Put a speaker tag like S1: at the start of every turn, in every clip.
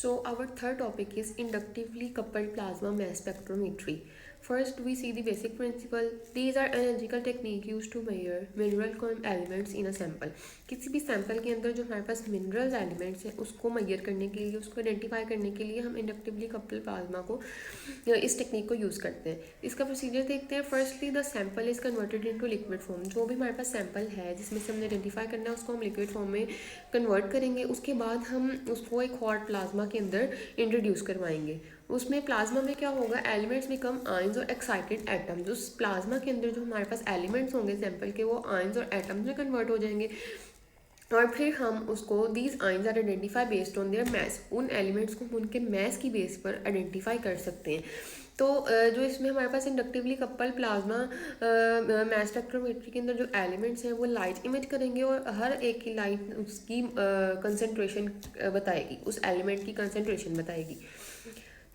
S1: So our third topic is inductively coupled plasma mass spectrometry. First, we see the basic principle. These are analytical technique used to measure mineral elements in a sample. किसी भी sample के अंदर जो हमारे पास minerals elements हैं उसको major करने के लिए, उसको आइडेंटिफाई करने के लिए हम इंडक्टिवली कपल प्लाज्मा को इस टेक्निक को यूज़ करते हैं. इसका प्रोसीजर देखते हैं. Firstly the sample is converted into liquid form. जो भी हमारे पास सैंपल है जिसमें से हमने आइडेंटिफाई करना है उसको हम लिक्विड फॉर्म में कन्वर्ट करेंगे. उसके बाद हम उसको एक हॉट प्लाज्मा के अंदर इंट्रोड्यूस करवाएंगे. उसमें प्लाज्मा में क्या होगा, एलिमेंट्स बिकम आयंस और एक्साइटेड एटम. जो प्लाज्मा के अंदर जो हमारे पास एलिमेंट्स होंगे सैंपल के वो आयंस और एटम्स में कन्वर्ट हो जाएंगे. और फिर हम उसको these ions are identify based on their mass. उन एलिमेंट्स को उनके मैस की बेस पर आइडेंटिफाई कर सकते हैं. तो जो इसमें हमारे पास inductively coupled plasma mass spectrometry के अंदर जो एलिमेंट्स हैं वो लाइट इमिट करेंगे और हर एक की लाइट उसकी कंसंट्रेशन बताएगी, उस एलिमेंट की कंसंट्रेशन बताएगी.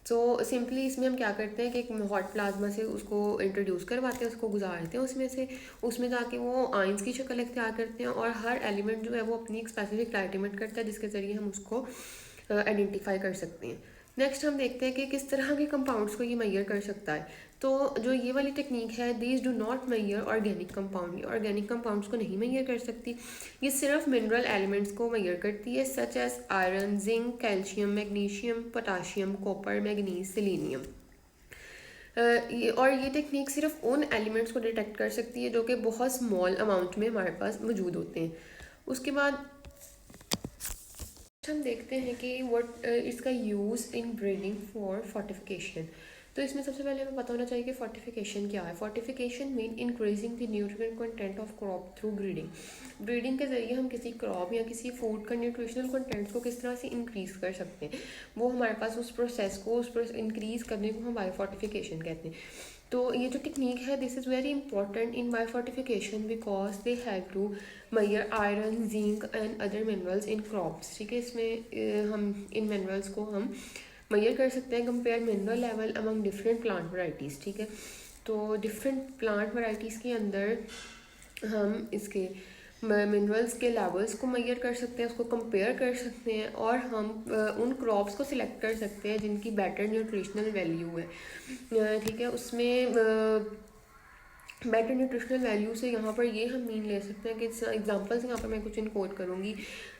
S1: तो सिंपली इसमें हम क्या करते हैं कि एक हॉट प्लाज्मा से उसको इंट्रोड्यूस करवाते हैं, उसको गुजारते हैं उसमें से. उसमें जाके वो आयंस की शक्ल इख्तियार करते हैं और हर एलिमेंट जो है वो अपनी एक स्पेसिफिक लाइट इमिट करता है जिसके ज़रिए हम उसको आइडेंटिफाई कर सकते हैं. नेक्स्ट हम देखते हैं कि किस तरह के कंपाउंड्स को ये मेजर कर सकता है. तो जो ये वाली टेक्निक है, these do not measure organic compound. ये ऑर्गेनिक कंपाउंड्स को नहीं मेजर कर सकती. ये सिर्फ मिनरल एलिमेंट्स को मेजर करती है, such as iron, zinc, calcium, magnesium, potassium, copper, manganese, selenium. और ये टेक्निक सिर्फ उन एलिमेंट्स को डिटेक्ट कर सकती है जो कि बहुत स्मॉल अमाउंट में हमारे पास मौजूद होते हैं. उसके बाद हम देखते हैं कि व्हाट इसका use in breeding for fortification. तो इसमें सबसे पहले हमें पता होना चाहिए कि फोर्टिफिकेशन क्या है. Fortification mean increasing the nutrient content of crop through breeding. Breeding के ज़रिए हम किसी क्रॉप या किसी फूड का न्यूट्रिशनल कंटेंट्स को किस तरह से इंक्रीज़ कर सकते हैं, वो हमारे पास उस प्रोसेस को इंक्रीज़ करने को हम बायो फोर्टिफिकेशन कहते हैं. तो ये जो टेक्निक है this is very important in biofortification because they have to measure iron, zinc and other minerals in crops. ठीक है, इसमें हम इन मिनरल्स को हम मेजर कर सकते हैं. Compare mineral level among different plant varieties. ठीक है, तो डिफरेंट प्लांट वैरायटीज़ के अंदर हम इसके मिनरल्स के लेवल्स को मेजर कर सकते हैं, उसको कंपेयर कर सकते हैं और हम उन क्रॉप्स को सिलेक्ट कर सकते हैं जिनकी बेटर न्यूट्रिशनल वैल्यू है. ठीक है, उसमें बेटर न्यूट्रिशनल वैल्यू से यहाँ पर ये हम मीन ले सकते हैं कि एग्जांपल्स यहाँ पर मैं कुछ इनकोड करूँगी.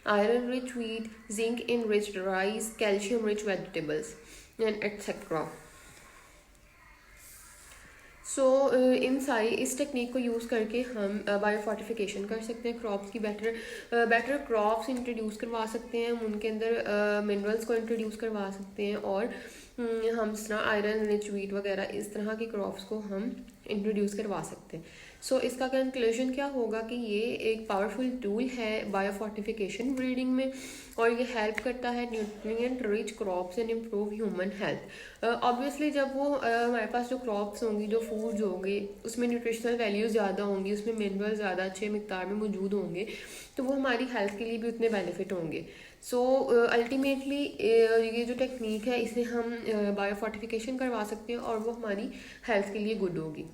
S1: Iron rich wheat, zinc in rich rice, calcium rich vegetables and etcetera. So इन सारी इस टेक्निक को यूज़ करके हम बायो फोर्टिफिकेशन कर सकते हैं. क्रॉप्स की बेटर क्रॉप्स इंट्रोड्यूस करवा सकते हैं, हम उनके अंदर मिनरल्स को इंट्रोड्यूस करवा सकते हैं और हम इस तरह आयरन रिच व्हीट वगैरह इस तरह के क्रॉप्स को हम इंट्रोड्यूस करवा सकते हैं. सो इसका कंक्लूजन क्या होगा कि ये एक पावरफुल टूल है बायो फोर्टिफिकेशन ब्रीडिंग में और ये हेल्प करता है nutrient rich crops and improve human health. Obviously जब वो हमारे पास जो क्रॉप्स होंगी, जो फूड्स होंगे उसमें न्यूट्रिशनल वैल्यूज़ ज़्यादा होंगी, उसमें मिनरल ज़्यादा अच्छे मिकदार में मौजूद होंगे तो वो हमारी हेल्थ के लिए भी उतने बेनिफिट होंगे. सो अल्टीमेटली ये जो टेक्निक है इसे हम बायो फोर्टिफिकेशन करवा सकते हैं और वो हमारी हेल्थ के लिए गुड होगी.